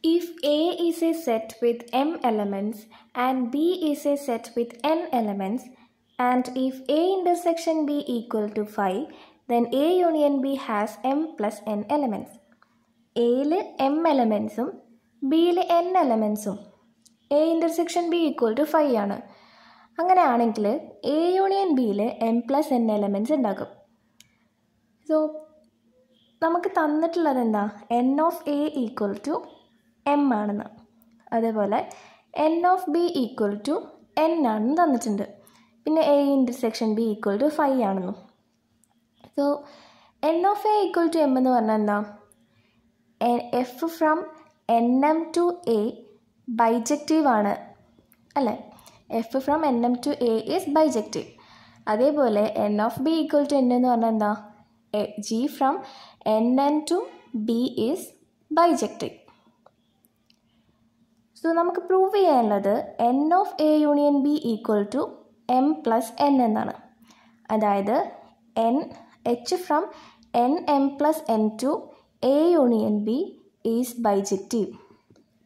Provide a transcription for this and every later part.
If A is a set with m elements and B is a set with n elements, and if A intersection B equal to 5, then A union B has m plus n elements. Aയിൽ m elementsഉം Bയിൽ n elementsഉം A intersection B equal to 5 ആണ്. അങ്ങനെയാണെങ്കിൽ A union Bയിൽ m plus n elements ഉണ്ടാകും. So നമുക്ക് തന്നിട്ടുള്ളത് എന്താ? n of A equal to m ആണെന്ന്. അതേപോലെ n of B equal to n ആണെന്ന് തന്നിട്ടുണ്ട്. പിന്നെ A intersection B equal to 5 ആണെന്നും. So n of A equal to m എന്ന് പറഞ്ഞാൽ എന്താ? f from nm to A bijective ആണ് അല്ലേ? f from nm to A is bijective. അതേപോലെ n of B equal to n എന്ന് പറഞ്ഞാൽ എന്താ? g from nn to B is bijective. So നമുക്ക് പ്രൂവ് ചെയ്യാനുള്ളത് n of A union B equal to m plus n എന്നാണ്. അതായത് h from nm plus n to A union B is bijective.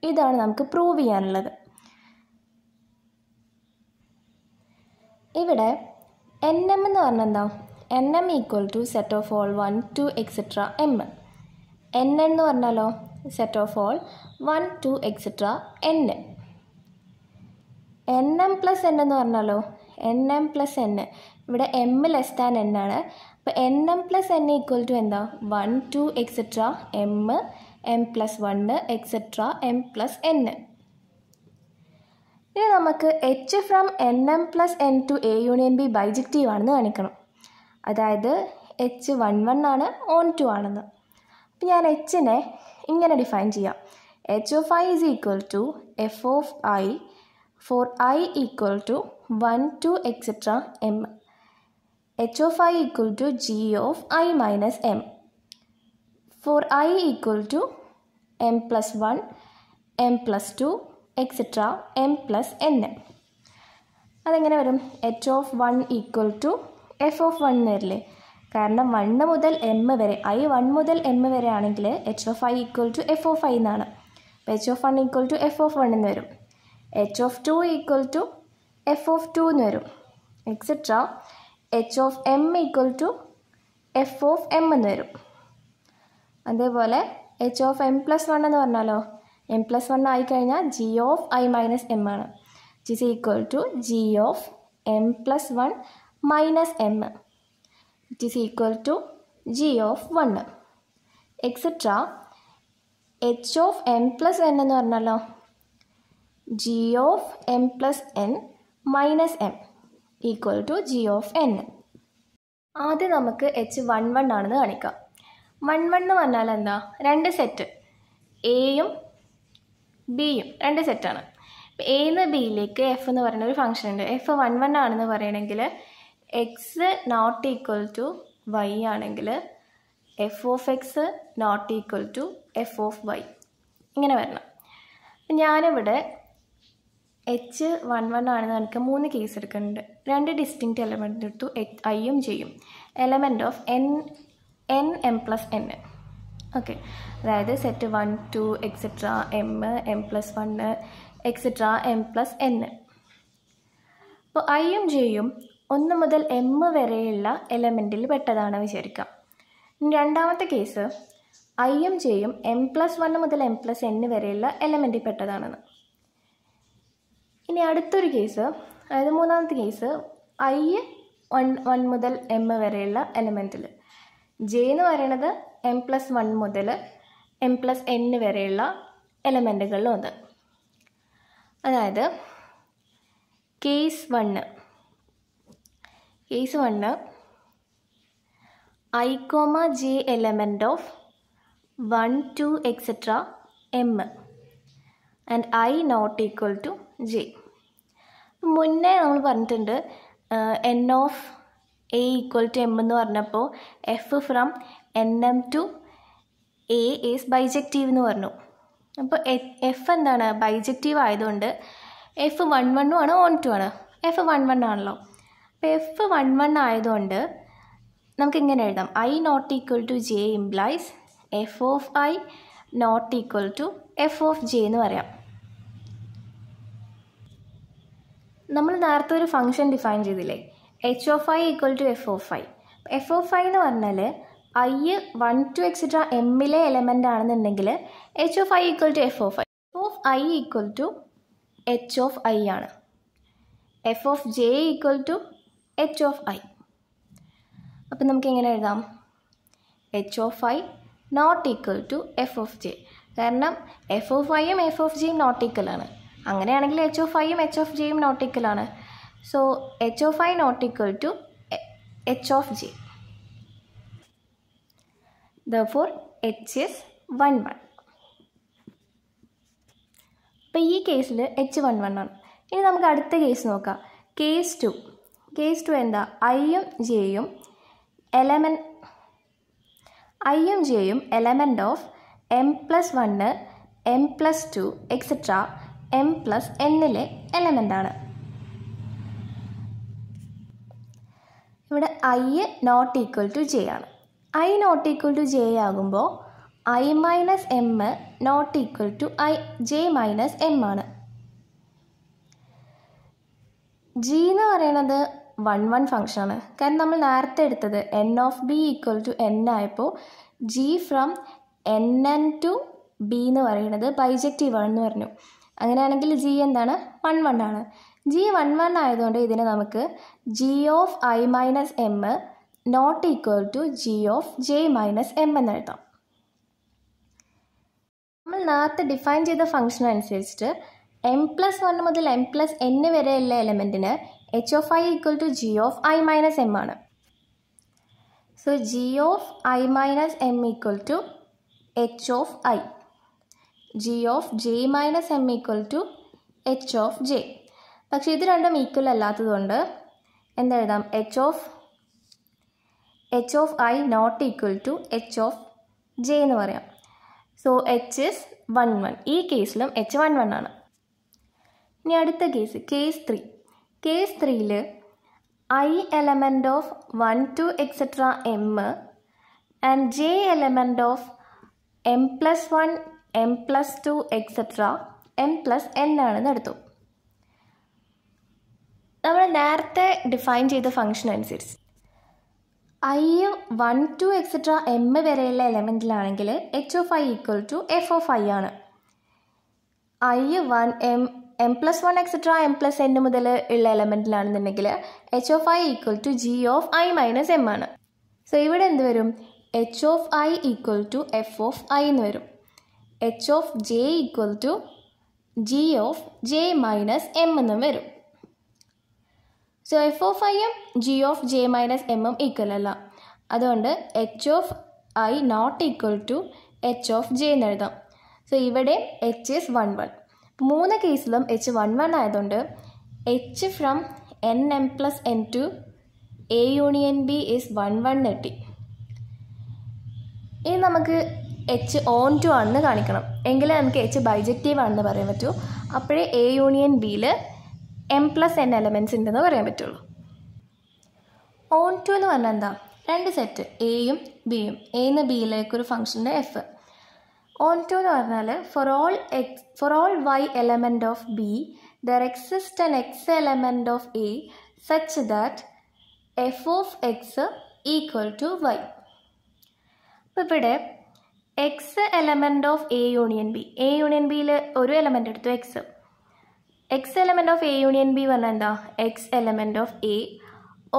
ഇതാണ് നമുക്ക് prove ചെയ്യാനുള്ളത്. ഇവിടെ nm എന്ന് പറഞ്ഞാൽ എന്താ? nm equal to set of all 1 2 etcetera m. n എന്ന് പറഞ്ഞാലോ set of all 1 2 etcetera n. nm plus n എന്ന് പറഞ്ഞാലോ nm പ്ലസ് n. ഇവിടെ m ലെസ് ദാൻ n ആണ്. അപ്പോൾ nm plus n equal to എന്താ? 1 2 etcetera m plus 1 etcetera m plus n. ഇനി നമുക്ക് h from nm plus n to A union B bijective ആണെന്ന് കാണിക്കണം. അതായത് h 1 1 ആണ്, ഓൺ 2 ആണെന്ന്. അപ്പോൾ ഞാൻ എച്ചിനെ ഇങ്ങനെ ഡിഫൈൻ ചെയ്യാം. h of I is equal to f of I for I equal to 1 2 etc. m. h of I equal to g of I minus m for I equal to m plus 1 m plus 2 etc. m plus n. അതെങ്ങനെ വരും? h of 1 equal to f of 1 വരില്ലേ? കാരണം 1 മുതൽ m വരെ, I 1 മുതൽ m വരെ ആണെങ്കിൽ h of I equal to f of I എന്നാണ്. അപ്പോൾ h of 1 equal to f of 1 എന്ന് വരും. h of 2 equal to f of 2 എന്ന് വരും, etcetera. h of m equal to f of m എന്ന് വരും. അതേപോലെ h of m plus 1 എന്ന് പറഞ്ഞാലോ m plus 1 ആയിക്കഴിഞ്ഞാൽ g of I minus m ആണ്. which is equal to g of m plus 1 minus m, which is equal to g of 1, etc. h of m plus n എന്ന് പറഞ്ഞാലോ g of m plus n minus m equal to g of n. ആദ്യം നമുക്ക് h 1 1 ആണെന്ന് കാണിക്കാം. 1 1 എന്ന് പറഞ്ഞാൽ എന്താ? രണ്ട് സെറ്റ് എയും ബിയും രണ്ട് സെറ്റാണ്. ഇപ്പോൾ എന്ന് ബിയിലേക്ക് എഫ് എന്ന് പറയുന്ന ഒരു ഫംഗ്ഷൻ ഉണ്ട്. എഫ് 1 1 ആണെന്ന് പറയണമെങ്കിൽ x not equal to y ആണെങ്കിൽ f of x not equal to F of y ഇങ്ങനെ വരണം. അപ്പം ഞാനിവിടെ h 1 1 ആണെന്ന് എനിക്ക് 3 കേസ് എടുക്കുന്നുണ്ട്. രണ്ട് ഡിസ്റ്റിങ്ക്റ്റ് എലമെൻ്റ് എടുത്തു, ഐയും ചെയ്യും. Element of n m plus n. Okay, അതായത് set 1 2 etcetera m plus 1 etcetera m plus n. അപ്പോൾ ഐയും ജെയും 1 മുതൽ m വരെയുള്ള എലമെൻറ്റിൽ പെട്ടതാണ് വിചാരിക്കാം. രണ്ടാമത്തെ കേസ് ഐയും ജെയും m പ്ലസ് 1 മുതൽ m പ്ലസ് n വരെയുള്ള എലമെൻറ്റിൽ പെട്ടതാണെന്ന്. ഇനി അടുത്തൊരു കേസ്, അതായത് മൂന്നാമത്തെ കേസ് ഐ 1 മുതൽ m വരെയുള്ള എലമെൻറ്റിൽ, ജെ എന്ന് പറയുന്നത് m പ്ലസ് 1 മുതൽ m പ്ലസ് n വരെയുള്ള എലമെൻറ്റുകളിലും ഉണ്ട്. അതായത് case 1 I, j element of 1 2 etcetera m and I not equal to j. മുന്നേ നമ്മൾ പറഞ്ഞിട്ടുണ്ട് n of A equal to m എന്ന് പറഞ്ഞപ്പോൾ F from nm to A is bijective എന്ന് പറഞ്ഞു. അപ്പോൾ എഫ് എന്താണ്? ബൈജക്റ്റീവ് ആയതുകൊണ്ട് എഫ് 1 1 ആണ്, ഓൺ 2 ആണ്. എഫ് 1 1 ആണല്ലോ. അപ്പോൾ എഫ് 1 1 ആയതുകൊണ്ട് നമുക്ക് ഇങ്ങനെ എഴുതാം. I not equal to j implies f of I not equal to F of J എന്ന് പറയാം. നമ്മൾ നേരത്തെ ഒരു ഫംഗ്ഷൻ ഡിഫൈൻ ചെയ്തില്ലേ, h of I equal to F of I. F of I എന്ന് പറഞ്ഞാൽ ഐ 1 to etc എമ്മിലെ element ആണെന്നുണ്ടെങ്കിൽ h of I equal to F of I. F of I equal to H of I ആണ്. F of j equal to H of I. അപ്പം നമുക്ക് എങ്ങനെ എഴുതാം? H of I not equal to F of J. കാരണം F of ഐയും F of ജെയും not equal ആണ്. അങ്ങനെയാണെങ്കിൽ എച്ച് ഓഫ് ഐയും എച്ച് ഓഫ് ജെയും നോട്ട് ഈക്വൽ ആണ്. So H of I not equal to H of J. Therefore h is 1 1. അപ്പോൾ ഈ കേസിൽ h 1 1 ആണ്. ഇനി നമുക്ക് അടുത്ത കേസ് നോക്കാം. കേസ് 2. കേസ് 2 എന്താ? ഐയും ജെയും element of m plus 1 m plus 2 etcetera m plus എന്നിലെ എലമെൻ്റാണ്. ഇവിടെ I not equal to j ആണ്. I not equal to j ആകുമ്പോൾ I minus M not equal to j minus m ആണ്. ജി എന്ന് പറയുന്നത് 1 1 ഫംഗ്ഷനാണ്. കാരണം നമ്മൾ നേരത്തെ എടുത്തത് n of b equal to n ആയപ്പോൾ g from n n to b എന്ന് പറയുന്നത് ബൈജക്റ്റീവ് ആണെന്ന് പറഞ്ഞു. അങ്ങനെയാണെങ്കിൽ ജി എന്താണ്? 1 1 ആണ്. ജി 1 1 ആയതുകൊണ്ട് ഇതിനെ നമുക്ക് G of I minus M not equal to G of J minus M എന്ന് എഴുതാം. നമ്മൾ നേരത്തെ ഡിഫൈൻ ചെയ്ത ഫംഗ്ഷൻ അനുസരിച്ചിട്ട് എം പ്ലസ് 1 മുതൽ എം പ്ലസ് എൻ വരെയുള്ള എലമെൻറ്റിന് h of I equal to G of I minus m ആണ്. So g of I minus m equal to H of I. G of J minus m equal to H of j. പക്ഷേ ഇത് രണ്ടും equal അല്ലാത്തതുകൊണ്ട് എന്തെഴുതാം? H of I not equal to H of J എന്ന് പറയാം. So h is 1 1. ഈ കേസിലും H 1 1 ആണ്. ഇനി അടുത്ത കേസ്, കേസ് 3. കേസ് 3ൽ I element of 1 to etc m and j element of m plus 1 m plus 2 etc m plus n ആണെന്ന് എടുത്തു. നമ്മൾ നേരത്തെ ഡിഫൈൻ ചെയ്ത ഫംഗ്ഷൻ അനുസരിച്ച് ഐ 1 to etc എം വരെയുള്ള എലമെൻറ്റിലാണെങ്കിൽ h of I equal to F of I ആണ്. I 1 m plus 1 etc m plus n മുതൽ ഉള്ള എലമെൻറ്റിലാണെന്നുണ്ടെങ്കിൽ h of I equal to G of I minus m ആണ്. So ഇവിടെ എന്ത് വരും? H of I equal to F of I എന്ന് വരും. H of j equal to G of J minus m എന്നും വരും. സോ എഫ് ഓഫ് ഐയും g of J minus എമ്മും ഈക്വൽ അല്ല. അതുകൊണ്ട് H of I not equal to H of J എന്ന് എഴുതാം. സോ ഇവിടെ എച്ച് ഇസ് 1 1. 3 കേസിലും എച്ച് 1 1 ആയതുകൊണ്ട് H from N M plus N to A union B is 1 1 കിട്ടി. ഇനി നമുക്ക് എച്ച് ഓൺ ടു ആണെന്ന് കാണിക്കണം. എങ്കിലേ നമുക്ക് എച്ച് ബൈജക്റ്റീവ് ആണെന്ന് പറയാൻ പറ്റൂ. അപ്പോഴേ എ യൂണിയൻ ബിയിൽ എം പ്ലസ് എൻ എലമെൻറ്റ്സ് ഉണ്ടെന്ന് പറയാൻ പറ്റുള്ളൂ. ഓൺ ടു എന്ന് പറഞ്ഞാൽ എന്താ? 2 സെറ്റ് എയും ബിയും. എന്ന് ബിയിലേക്കൊരു ഫംഗ്ഷൻ്റെ എഫ്. ഓൺ ടു എന്ന് പറഞ്ഞാൽ for all Y element of B there exist an X element of A such that F of X equal to Y. അപ്പോൾ ഇവിടെ X element of A union B. A union ബിയിൽ ഒരു element എടുത്തു X. X element of A union B പറഞ്ഞാൽ എന്താ? X element of A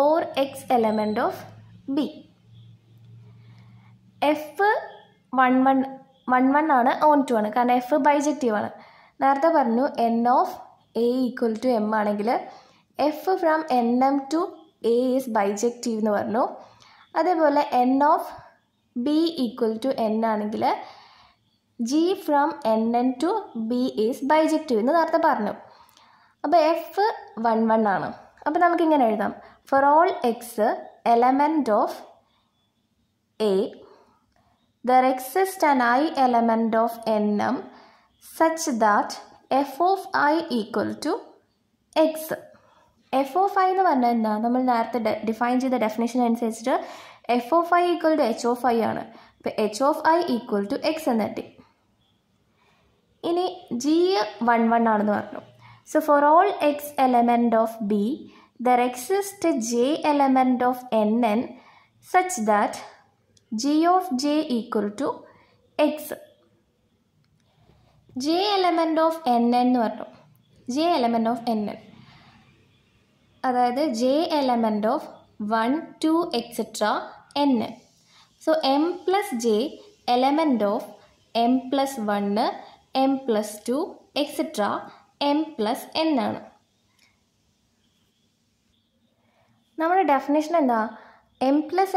or X element of B. F 1 1 ആണ്, on to ആണ്. കാരണം എഫ് ബൈജക്റ്റീവ് ആണ്. നേരത്തെ പറഞ്ഞു n of A equal to m ആണെങ്കിൽ f from N m to a is bijective എന്ന് പറഞ്ഞു. അതേപോലെ n of b equal to n ആണെങ്കിൽ g from n n to b is bijective എന്ന് നേരത്തെ പറഞ്ഞു. അപ്പോൾ എഫ് 1 1 ആണ്. അപ്പോൾ നമുക്കിങ്ങനെ എഴുതാം: four all x element of A there exists an I element of nm such that f of I equal to x. f of I എന്ന് പറഞ്ഞാൽ എന്താ? നമ്മൾ നേരത്തെ ഡിഫൈൻ ചെയ്ത ഡെഫിനേഷൻ അനുസരിച്ചിട്ട് f of I equal to h of I ആണ്. അപ്പോൾ h of I equal to x എന്ന് കിട്ടി. ഇനി ജി 1 1 ആണെന്ന് പറഞ്ഞു. So for all x element of B there exist j element of n n such that g of j equal to x. J element of n n എന്ന് പറഞ്ഞു. J element of n n അതായത് j element of 1 2 etcetera n. So m plus J element of m plus 1 m plus 2 etcetera m plus N ആണ്. നമ്മുടെ definition എന്താ? M plus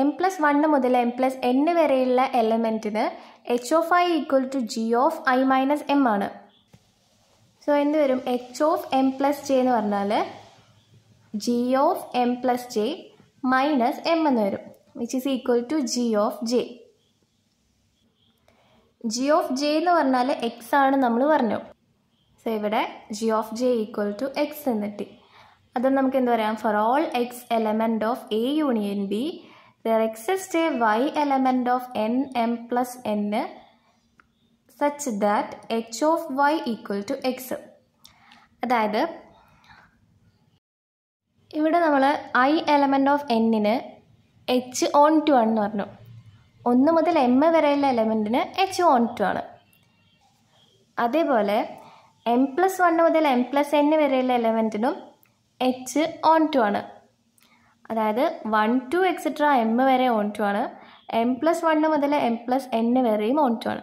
M plus 1 മുതൽ M plus n വരെയുള്ള എലമെൻറ്റിന് h of I equal to G of I minus m ആണ്. So എന്ത് വരും? H of m plus j എന്ന് പറഞ്ഞാൽ g of m plus j minus M എന്ന് വരും, which is equal to G of j. G of J എന്ന് പറഞ്ഞാൽ x ആണ് നമ്മൾ പറഞ്ഞു. സോ ഇവിടെ g of j equal to x എന്നിട്ട് അത് നമുക്ക് എന്ത് പറയാം? For all x element of A union b there exist a y element of n M plus n such that h of y equal to x. അതായത് ഇവിടെ നമ്മൾ I element of എന്നിന് h onto ആണെന്ന് പറഞ്ഞു. 1 മുതൽ M വരെയുള്ള എലമെൻറ്റിന് H on to ആണ്. അതേപോലെ എം പ്ലസ് 1 മുതൽ എം പ്ലസ് എൻ വരെയുള്ള എലമെൻറ്റിനും എച്ച് ഓൺ ടു ആണ്. അതായത് 1 2 എക്സെട്ര എം വരെ ഓൺ ടു ആണ്. എം പ്ലസ് 1 മുതൽ എം പ്ലസ് എൻ വരെയും ഓൺ ടു ആണ്.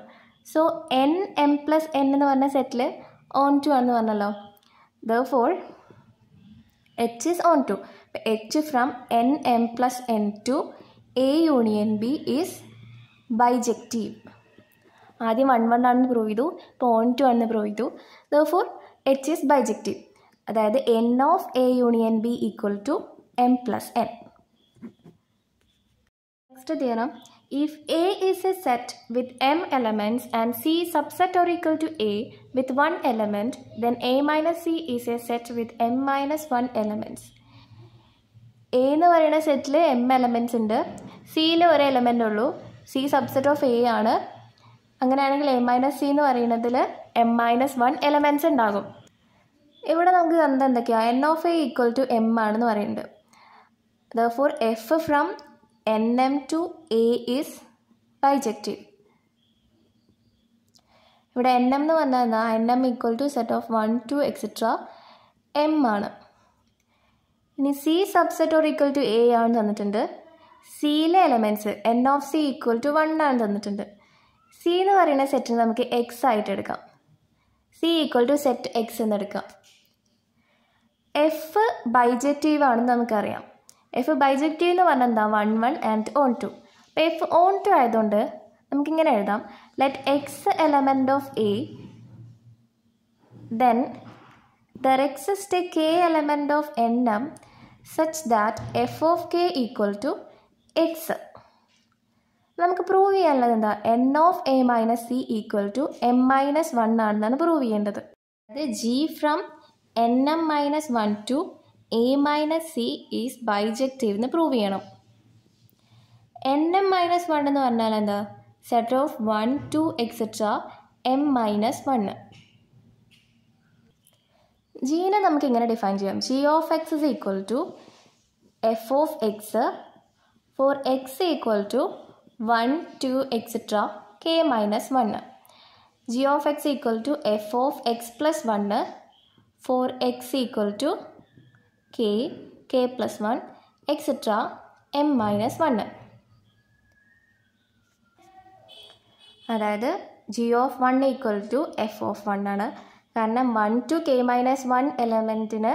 So N M plus N എന്ന് പറഞ്ഞ സെറ്റിൽ ഓൺ ടു ആണെന്ന് പറഞ്ഞല്ലോ. Therefore H is on to. H from n m plus n to A union B is bijective. ആദ്യം 1 1 ആണെന്ന് prove ചെയ്തു, ഇപ്പോൾ ഓൺ ടു ആണെന്ന് പ്രൂവ് ചെയ്തു. Therefore H is bijective. അതായത് n of A union B equal to m plus n. Next theorem. If A is a set with m elements and C subset or equal to A with 1 element, then A minus C is a set with m minus 1 elements. A എന്ന് പറയുന്ന സെറ്റിൽ m elements ഉണ്ട്, സിയിൽ ഒരു element ഉള്ളൂ, C subset of A ആണ്. അങ്ങനെയാണെങ്കിൽ A minus C എന്ന് പറയുന്നതിൽ m മൈനസ് 1 എലമെൻറ്റ്സ് ഉണ്ടാകും. ഇവിടെ നമുക്ക് കണ്ടത് എന്തൊക്കെയാണ്? N of A equal to M ആണെന്ന് പറയുന്നുണ്ട്. Therefore f from nm to A is bijective. ഇവിടെ nm എന്ന് പറഞ്ഞാൽ എന്താ? nm equal to set of 1 2 etcetera M ആണ്. ഇനി C subset or equal to A ആണ് തന്നിട്ടുണ്ട്. സിയിലെ elements N of C equal to 1 ആണ് തന്നിട്ടുണ്ട്. സി എന്ന് പറയുന്ന സെറ്റിന് നമുക്ക് എക്സ് ആയിട്ട് എടുക്കാം. C equal to set X എന്ന് എടുക്കാം. എഫ് ബൈജക്റ്റീവ് ആണെന്ന് നമുക്കറിയാം. എഫ് ബൈജക്റ്റീവ് എന്ന് പറഞ്ഞാൽ എന്താ? 1 1 ആൻഡ് ഓൺ ടു. അപ്പോൾ എഫ് ഓൺ ടു ആയതുകൊണ്ട് നമുക്കിങ്ങനെ എഴുതാം, let x element of a then there exist a k element of n m such that F of k equal to x. നമുക്ക് പ്രൂവ് ചെയ്യാനുള്ളത് എന്താ? N of a minus c equal to m minus 1 ആണെന്നാണ് prove ചെയ്യേണ്ടത്. അത് g from N m minus 1 to a minus c is bijective എന്ന് prove ചെയ്യണം. N m minus 1 എന്ന് പറഞ്ഞാൽ എന്താ? Set of 1 2 etcetera m minus 1. ജീനെ നമുക്ക് ഇങ്ങനെ ഡിഫൈൻ ചെയ്യാം. G of x is equal to F of x for x equal to 1 2 etcetera k minus 1. G of X equal to F of x plus 1 for x equal to k plus 1 etcetera m minus 1. അതായത് g of 1 equal to F of 1 ആണ്. കാരണം 1 to k minus 1 എലമെൻറ്റിന്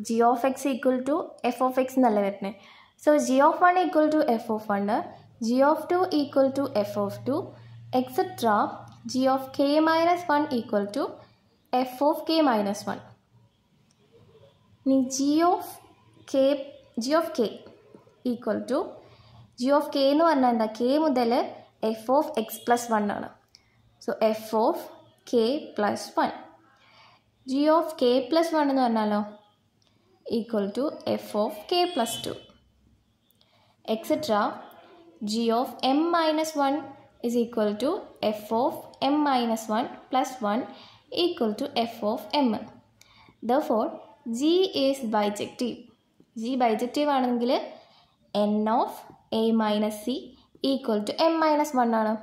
g of X equal to F of x എന്നല്ല വരുന്നത്. So g of 1 equal to F of 1, g of 2 equal to F of 2 etcetera g of k minus 1 equal to F of k minus 1. ഇനി g of k equal to G of k എന്ന് പറഞ്ഞാൽ എന്താ? K മുതൽ F of x plus 1 ആണ്. So f of k plus 1. G of k plus 1 എന്ന് പറഞ്ഞാലോ equal to F of k plus 2 etcetera g of m minus 1 is equal to f of m minus 1 plus 1 equal to f of m. Therefore, G is bijective. G bijective ആണെങ്കിൽ n of a minus c equal to m minus 1 ആണ്.